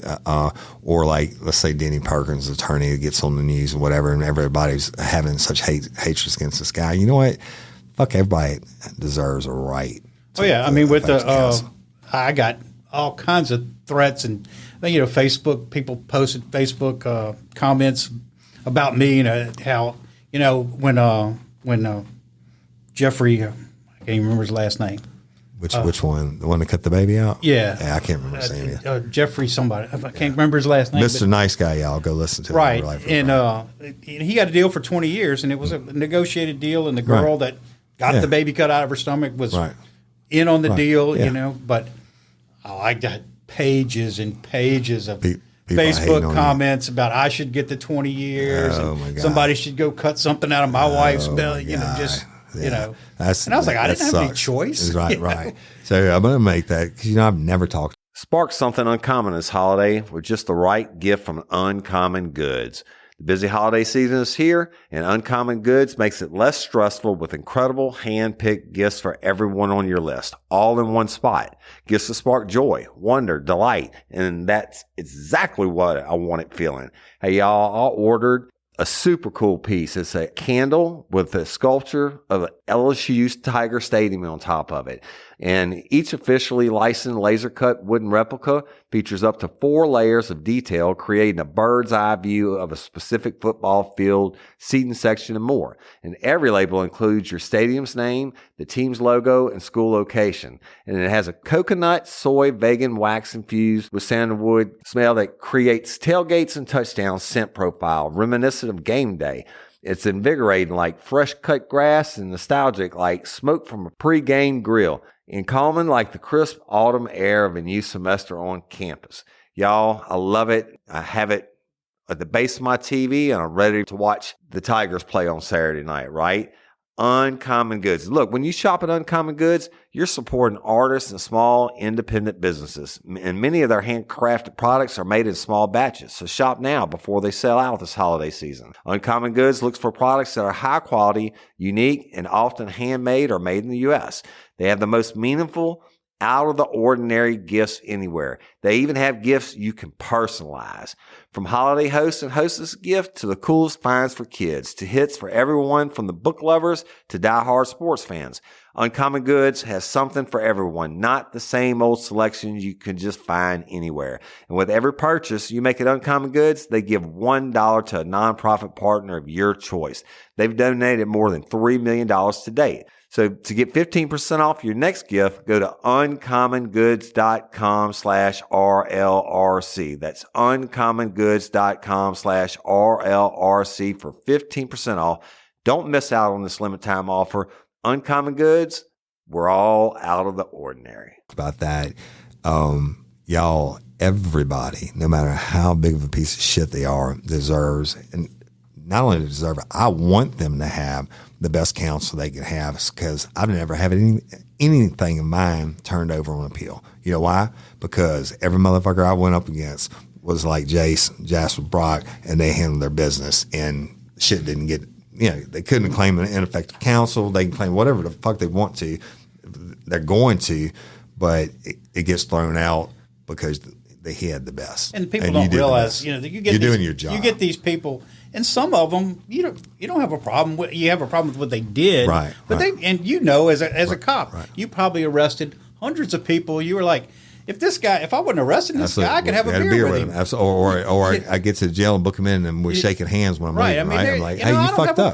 or like, let's say Denny Perkins, attorney who gets on the news and whatever, and everybody's having such hatred against this guy, you know what? Fuck, everybody deserves a right. I mean, with I got all kinds of threats and, Facebook, people posted Facebook comments about me, how, when Jeffrey, I can't even remember his last name. Which one? The one that cut the baby out? Yeah. I can't remember his name. Jeffrey somebody. I can't remember his last name. Mr. Nice Guy, y'all. Go listen to it. Right. And he got a deal for 20 years, and it was a negotiated deal, and the girl that got the baby cut out of her stomach was in on the deal, but I got pages and pages of Facebook comments about I should get the 20 years, and somebody should go cut something out of my wife's belly, and I was like, I didn't have any choice. Right. So I'm going to make that because, I've never talked. Spark something uncommon this holiday with just the right gift from Uncommon Goods. The busy holiday season is here, and Uncommon Goods makes it less stressful with incredible hand-picked gifts for everyone on your list, all in one spot. Gifts to spark joy, wonder, delight, and that's exactly what I wanted feeling. Hey, y'all, I ordered a super cool piece. It's a candle with a sculpture of LSU's Tiger Stadium on top of it. And each officially licensed laser cut wooden replica features up to 4 layers of detail, creating a bird's eye view of a specific football field, seating section, and more. And every label includes your stadium's name, the team's logo, and school location. And it has a coconut, soy, vegan wax infused with sandalwood smell that creates tailgates and touchdown scent profile, reminiscent of game day. It's invigorating like fresh cut grass and nostalgic like smoke from a pre-game grill, and calming like the crisp autumn air of a new semester on campus. Y'all, I love it. I have it at the base of my TV, and I'm ready to watch the Tigers play on Saturday night, right? Uncommon Goods. Look, when you shop at Uncommon Goods, you're supporting artists and small independent businesses. And many of their handcrafted products are made in small batches. So shop now before they sell out this holiday season. Uncommon Goods looks for products that are high quality, unique, and often handmade or made in the U.S. They have the most meaningful, out of the ordinary gifts anywhere. They even have gifts you can personalize. From holiday hosts and hostess gift to the coolest finds for kids to hits for everyone from the book lovers to diehard sports fans. Uncommon Goods has something for everyone, not the same old selections you can just find anywhere. And with every purchase you make at Uncommon Goods, they give $1 to a nonprofit partner of your choice. They've donated more than $3 million to date. So to get 15% off your next gift, go to uncommongoods.com/RLRC. That's uncommongoods.com/RLRC for 15% off. Don't miss out on this limited time offer. Uncommon Goods, we're all out of the ordinary. About that, y'all, everybody, no matter how big of a piece of shit they are, deserves, and not only deserve it, I want them to have the best counsel they can have, because I've never had anything of mine turned over on appeal. You know why? Because every motherfucker I went up against was like Jasper Brock, and they handled their business, and shit didn't get, they couldn't claim an ineffective counsel. They can claim whatever the fuck they want to. They're going to, but it gets thrown out because he had the best. And people don't realize, you get doing your job. You get these people, and some of them you don't have a problem with. You have a problem with what they did, right? But as a cop, you probably arrested hundreds of people. You were like, if I wasn't arresting this guy, I could have a beer with him. Or I get to jail and book him in, and we're shaking hands when I'm leaving. Right? I'm like, hey, you fucked up.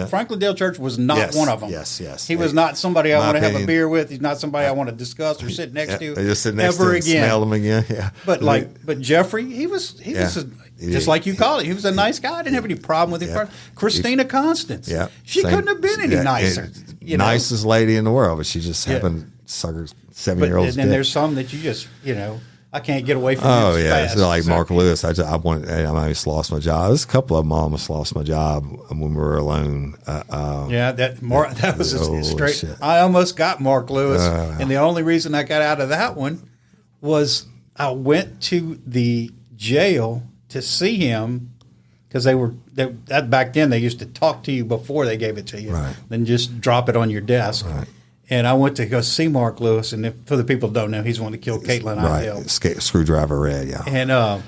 Franklin Dale Church was not one of them. Yes. He was not somebody I want to have a beer with. He's not somebody I want to discuss or sit next to. Just sit next to him, again. smell him again. Yeah. But Jeffrey, he was just like you call it. He was a nice guy. I didn't have any problem with him. Yeah. Christina Constance. Yeah. She couldn't have been any nicer. Nicest lady in the world, but she just happened to suck her 7-year-old's dick. And there's some that you just, I can't get away from. Oh yeah, fast. it's like Mark Lewis. I almost lost my job. There's a couple of them almost lost my job when we were alone. That was straight. Shit. I almost got Mark Lewis, and the only reason I got out of that one was I went to the jail to see him because back then they used to talk to you before they gave it to you, right. Then just drop it on your desk. Right. And I went to go see Mark Lewis, and for the people who don't know, he's the one that killed Caitlin Idell. Screwdriver Red, yeah. And I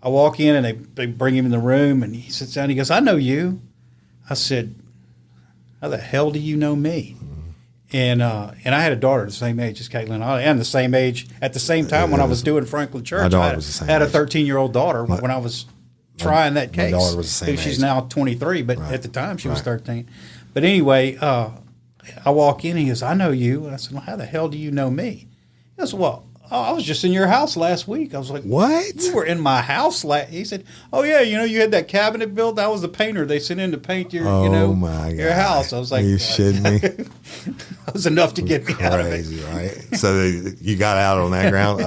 walk in, and they bring him in the room, and he sits down. He goes, "I know you." I said, "How the hell do you know me?" And I had a daughter the same age as Caitlin, and the same age at the same time when I was doing Franklin Church. My daughter was the same I had a age. 13-year-old daughter when I was trying that case. My daughter was the same She's age. now 23, but at the time she was 13. But anyway, I walk in, and he goes, "I know you." And I said, "Well, how the hell do you know me?" He goes, "Well, I was just in your house last week." I was like, "What? You were in my house last?" He said, "Oh yeah, you had that cabinet built. That was the painter they sent in to paint your, your house." I was like, "Are you shitting me?" That was enough to get me out of it. Crazy, right? So you got out on that ground.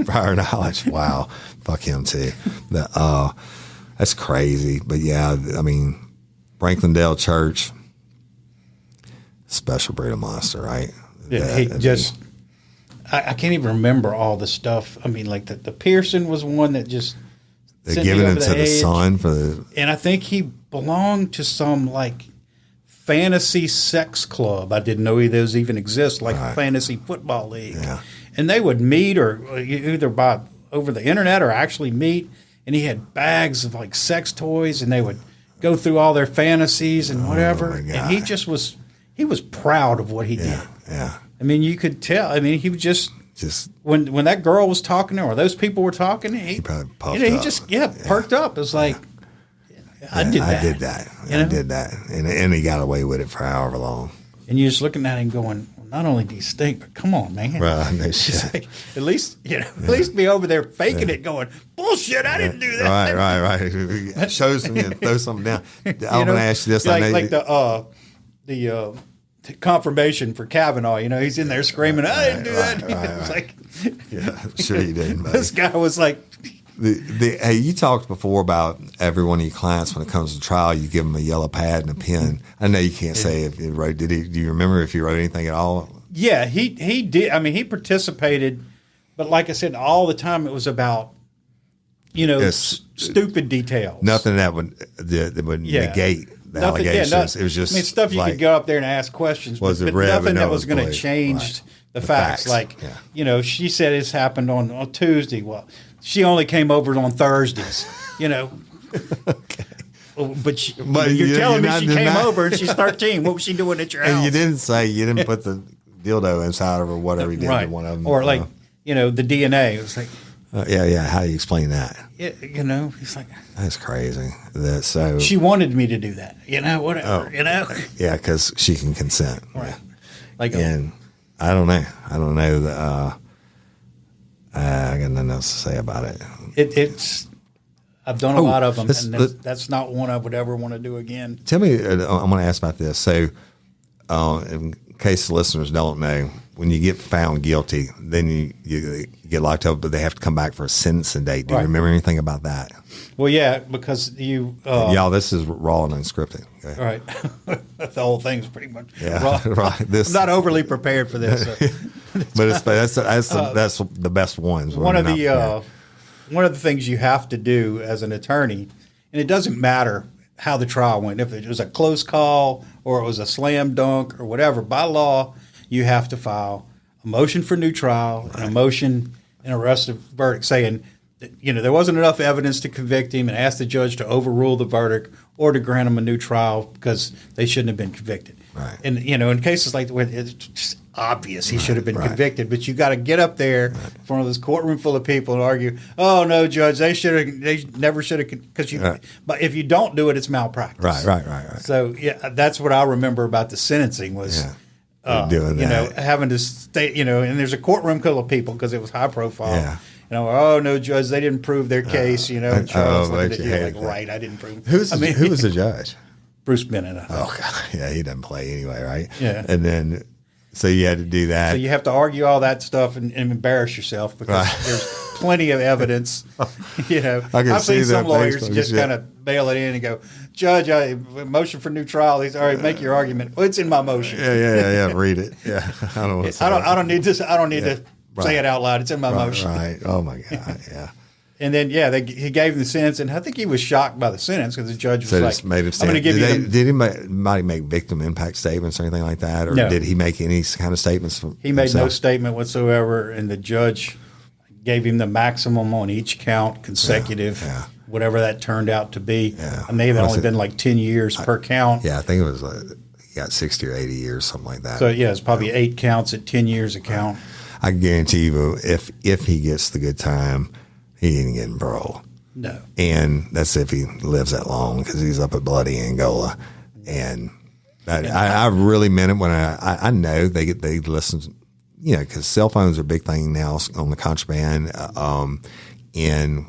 Prior knowledge. Wow, fuck him too. That's crazy. But yeah, I mean, Franklin Dale Church. Special breed of monster, right? I can't even remember all the stuff. I mean, like the Pearson was one that just they're giving it to the son and I think he belonged to some like fantasy sex club. I didn't know those even exist, like a fantasy football league. Yeah. And they would meet or either over the internet or actually meet. And he had bags of like sex toys, and they would go through all their fantasies and whatever. And he just was. He was proud of what he did. Yeah. I mean, you could tell. I mean, he was just when that girl was talking to him or those people were talking, he probably puffed he up. just perked up. It was like, I did that. I did that. And he got away with it for however long. And you're just looking at him going, well, not only do you stink, but come on, man. Right, no shit. Like, at least be over there faking it, going, bullshit, I didn't do that. Right. Show some and throw something down. I'm going to ask you this. Like the confirmation for Kavanaugh, he's in there screaming, I didn't do that. It's like, yeah, I'm sure you didn't. Buddy. This guy was like, hey, you talked before about every one of your clients when it comes to trial, you give them a yellow pad and a pen. I know you can't say if he wrote. Do you remember if he wrote anything at all? Yeah, he did. I mean, he participated, but like I said, all the time it was about, stupid details. Nothing that would negate the allegations. It was just stuff you could go up there and ask questions, but nothing that was going to change the facts. Like, she said it's happened on Tuesday. Well, she only came over on Thursdays, Okay. But you're telling me she came over and she's 13. What was she doing at your house? And you didn't put the dildo inside of her, whatever he did to one of them. Or the DNA. It was like, yeah. How do you explain that? He's like, that's crazy. So she wanted me to do that. Whatever. Yeah, because she can consent. Right. And I don't know. I got nothing else to say about it. It's. I've done a lot of them, and that's not one I would ever want to do again. Tell me, I'm going to ask about this. So, in case the listeners don't know, when you get found guilty, then you get locked up, but they have to come back for a sentencing date. Do you remember anything about that? Well, yeah, because you... y'all, this is raw and unscripted. Okay. Right. The whole thing's pretty much raw. Right. I'm not overly prepared for this. But that's the best ones. One of the things you have to do as an attorney, and it doesn't matter how the trial went, if it was a close call or it was a slam dunk or whatever, by law, you have to file a motion for new trial and a motion and a arrested verdict saying that, there wasn't enough evidence to convict him, and ask the judge to overrule the verdict or to grant him a new trial because they shouldn't have been convicted. Right. And, in cases like where it's obvious he should have been convicted. But you got to get up there in front of this courtroom full of people and argue, "Oh no, Judge, they never should have," because you. Right. But if you don't do it, it's malpractice. Right. So yeah, that's what I remember about the sentencing was. Doing that. Having to stay, and there's a courtroom full of people because it was high profile. Yeah. Oh no, Judge, they didn't prove their case. And Charles but looked you at you hated like, that. right, I didn't prove. Who was the judge? Bruce Bennett. I think. Oh God, yeah, he doesn't play anyway, right? Yeah. And then, so you had to do that. So you have to argue all that stuff and embarrass yourself because there's plenty of evidence. I've see seen some that lawyers Facebook just shit. kind of bail it in and go, "Judge, motion for new trial." He's all right. Make your argument. Well, it's in my motion. Yeah. Read it. Yeah, I don't want to say I don't need this. I don't need to say it out loud. It's in my motion. Right. Oh my God. Yeah. And then, he gave him the sentence, and I think he was shocked by the sentence because the judge was So like, just made him "I'm going to give you." Did anybody make victim impact statements or anything like that, or No. did he make any kind of statements? He made no himself? statement whatsoever, and the judge gave him the maximum on each count, consecutive, whatever that turned out to be. Yeah. And they've only been like 10 years per count. Yeah, I think it was he got 60 or 80 years, something like that. So it's probably 8 counts at 10 years a count. I guarantee you, if he gets the good time, he ain't getting parole. No. And that's if he lives that long because he's up at bloody Angola. And I really meant it when I know they listen, because cell phones are a big thing now on the contraband. And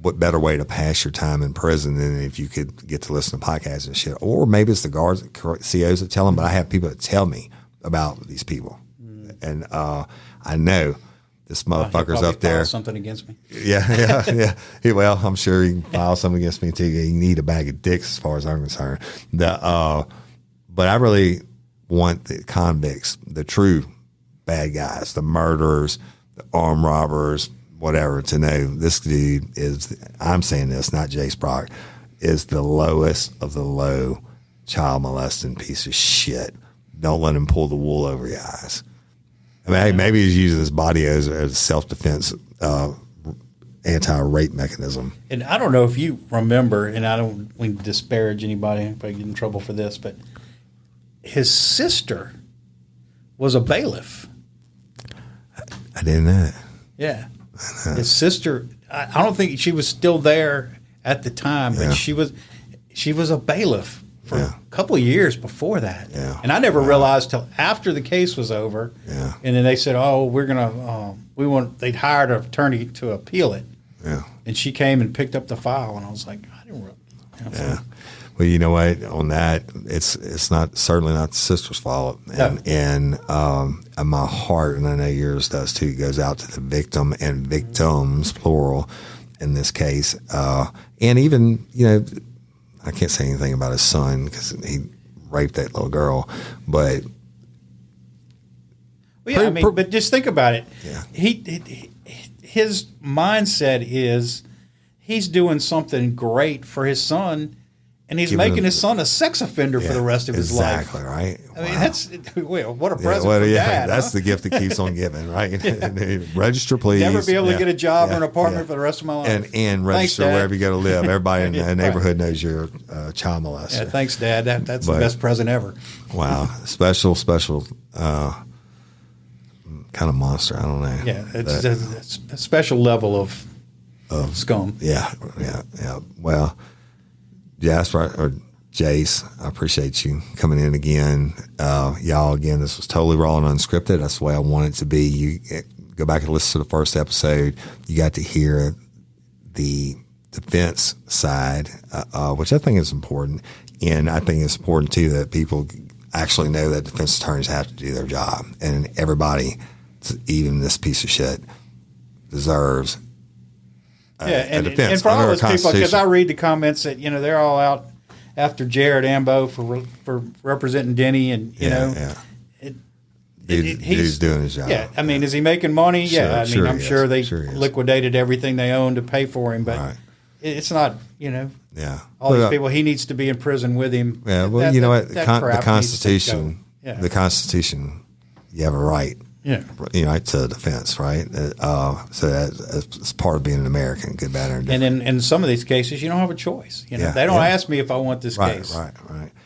what better way to pass your time in prison than if you could get to listen to podcasts and shit? Or maybe it's the guards, COs that tell them, but I have people that tell me about these people. And I know this motherfucker's up there. Something against me. Yeah. Well, I'm sure he can file something against me too. You need a bag of dicks, as far as I'm concerned. But I really want the convicts, the true bad guys, the murderers, the armed robbers, whatever, to know this dude is. I'm saying this, not Jace Brock, is the lowest of the low child molesting piece of shit. Don't let him pull the wool over your eyes. I mean, hey, maybe he's using his body as a self-defense anti-rape mechanism. And I don't know if you remember, and I don't want to disparage anybody if I get in trouble for this, but his sister was a bailiff. I didn't know that. Yeah. His sister, I don't think she was still there at the time, but she was a bailiff for a couple of years before that. Yeah. And I never realized till after the case was over. Yeah. And then they said, we're going to, they'd hired an attorney to appeal it. Yeah. And she came and picked up the file, and I was like, I didn't really. Yeah. Well, you know what? On that, it's certainly not the sister's fault. And my heart, and I know yours does too, goes out to the victim and victims, plural, in this case. And even, I can't say anything about his son because he raped that little girl, but. Well, yeah, but just think about it. Yeah. His mindset is he's doing something great for his son, and he's making his son a sex offender for the rest of his life. Exactly, right? I mean, what a present from dad. That's the gift that keeps on giving, right? Register, please. Never be able to get a job or an apartment for the rest of my life. And register Thanks, wherever you go to live. Everybody in the neighborhood knows you're a child molester. Yeah, thanks, Dad. That's the best present ever. Wow. Special, kind of monster. I don't know. Yeah, it's a special level of scum. Yeah. Well, Jasper or Jace, I appreciate you coming in again. Y'all, again, this was totally raw and unscripted. That's the way I want it to be. You go back and listen to the first episode. You got to hear the defense side, which I think is important. And I think it's important, too, that people actually know that defense attorneys have to do their job. And everybody, even this piece of shit, deserves a defense. And for all under those our people, because I Constitution. read the comments that, they're all out after Jared Ambo for representing Denny, and, He's doing his job. Yeah, I mean, is he making money? Sure, Yeah, I mean, sure I'm he sure is. they Sure he is. liquidated everything they own to pay for him, but Right. it's not, Yeah. all these people, he needs to be in prison with him. Yeah, well, That- you know what? that The crap needs to Constitution, go. Yeah. the Constitution, you have a right Yeah. Right, to the defense, right? So that's part of being an American, good, bad, or indifferent. And in some of these cases, you don't have a choice. They don't ask me if I want this case. Right.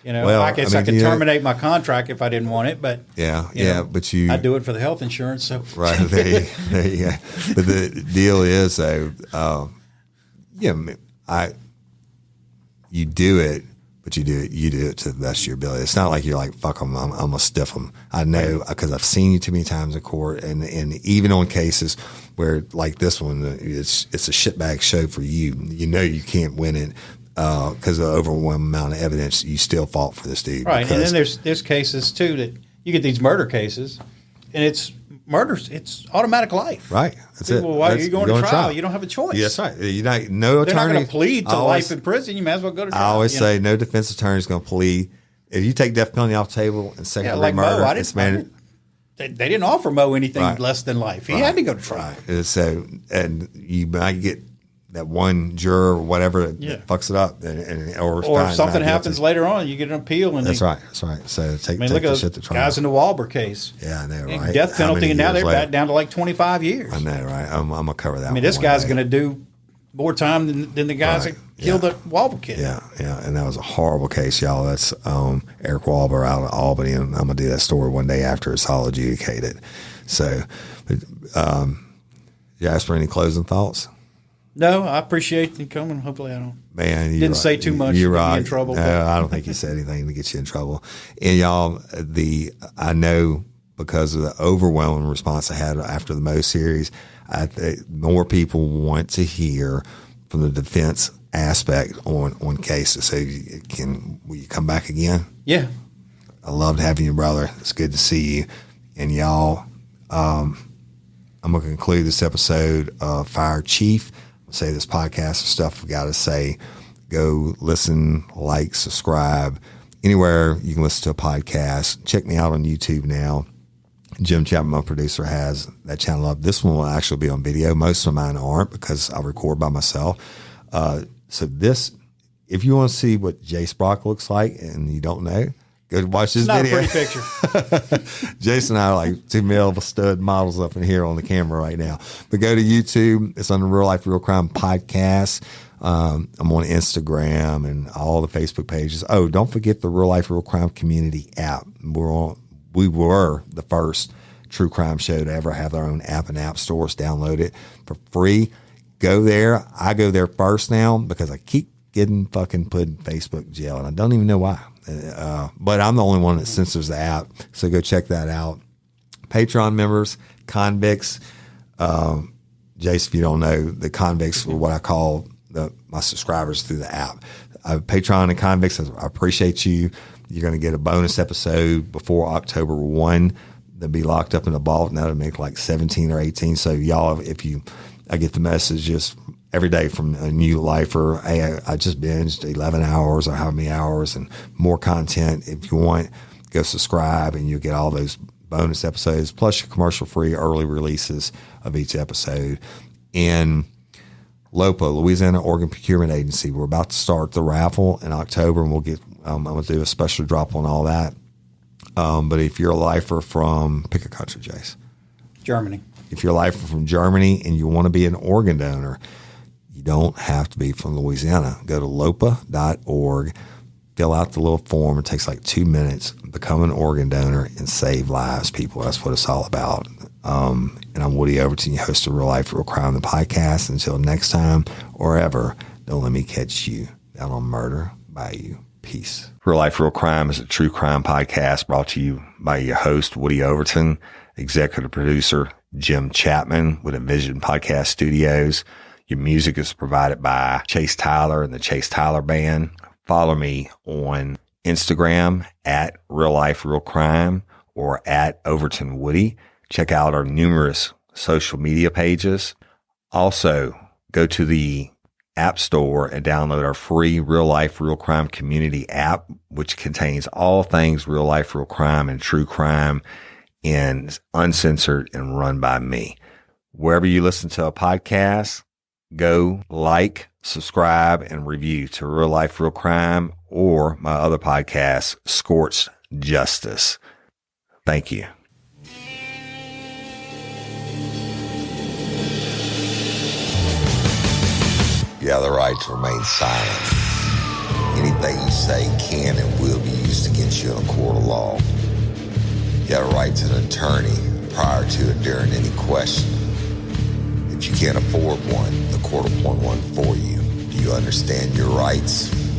Well, I guess I could terminate my contract if I didn't want it, but but I do it for the health insurance. So right there you go. But the deal is though, you do it. But you do it to the best of your ability. It's not like you're like, fuck them, I'm going to stiff them. I know because I've seen you too many times in court, and even on cases where like this one, it's a shitbag show for you. You can't win it because of the overwhelming amount of evidence. You still fought for this dude. Right, and then there's cases too that you get these murder cases, and it's murders. It's automatic life. Right. That's it. Well, why are you going to trial? You don't have a choice. Yeah, that's right. No They're attorney. not going to plead to life in prison. You might as well go to trial. I always say no defense attorney is going to plead. If you take death penalty off the table and second degree murder, they didn't offer Mo anything less than life. He had to go to trial. Right. So, and you might get that one juror or whatever that fucks it up, or if something happens later on, you get an appeal. And that's right. So take look the at shit to trial. Guys in the Wahlberg case. Yeah, I know, right? Death penalty, and now they're back down to like 25 years. I know, right? I'm gonna cover that. This guy's going to do more time than the guys that killed the Wahlberg kid. Yeah, and that was a horrible case, y'all. That's Eric Wahlberg out of Albany, and I'm gonna do that story one day after it's all adjudicated. So, Jasper, any closing thoughts? No, I appreciate you coming. Hopefully, I don't. Man, didn't say too much. You're right. In trouble. No, I don't think you said anything to get you in trouble. And y'all, I know because of the overwhelming response I had after the Mo series, I think more people want to hear from the defense aspect on cases. So will you come back again? Yeah. I loved having you, brother. It's good to see you. And y'all, I'm going to conclude this episode of Fire Chief. Say this podcast of stuff we got to say. Go listen, like, subscribe. Anywhere you can listen to a podcast. Check me out on YouTube now. Jim Chapman, my producer, has that channel up. This one will actually be on video. Most of mine aren't because I record by myself. So this, if you want to see what Jace Brock looks like and you don't know, go watch this video. Not a pretty picture. Jason and I are like two male stud models up in here on the camera right now. But go to YouTube. It's on the Real Life Real Crime podcast. I'm on Instagram and all the Facebook pages. Oh, don't forget the Real Life Real Crime community app. We were the first true crime show to ever have their own app and app stores. Download it for free. Go there. I go there first now because I keep getting fucking put in Facebook jail, and I don't even know why. But I'm the only one that censors the app, so go check that out. Patreon members, convicts. Jace, if you don't know, the convicts were what I call my subscribers through the app. Patreon and convicts, I appreciate you. You're going to get a bonus episode before October 1. They'll be locked up in a vault, and that'll make like 17 or 18. So y'all, I get the messages every day from a new lifer. Hey, I just binged 11 hours or how many hours and more content. If you want, go subscribe and you'll get all those bonus episodes, plus your commercial-free early releases of each episode. In LOPA, Louisiana Organ Procurement Agency, we're about to start the raffle in October, and we'll get. I'm going to do a special drop on all that. But if you're a lifer from, pick a country, Jace. Germany. If you're a lifer from Germany and you want to be an organ donor, you don't have to be from Louisiana. Go to lopa.org, fill out the little form. It takes like 2 minutes. Become an organ donor and save lives, people. That's what it's all about. And I'm Woody Overton, your host of Real Life Real Crime, the podcast. Until next time or ever, don't let me catch you out on Murder Bayou. Peace. Real Life Real Crime is a true crime podcast brought to you by your host, Woody Overton, executive producer, Jim Chapman with Envision Podcast Studios. Your music is provided by Chase Tyler and the Chase Tyler Band. Follow me on Instagram at Real Life Real Crime or at Overton Woody. Check out our numerous social media pages. Also, go to the App Store and download our free Real Life Real Crime community app, which contains all things real life, real crime and true crime, and uncensored and run by me. Wherever you listen to a podcast, go like, subscribe, and review to Real Life Real Crime or my other podcast, Scorched Justice. Thank you. You have the right to remain silent. Anything you say can and will be used against you in a court of law. You have a right to an attorney prior to and during any question. If you can't afford one, the court will appoint one for you. Do you understand your rights?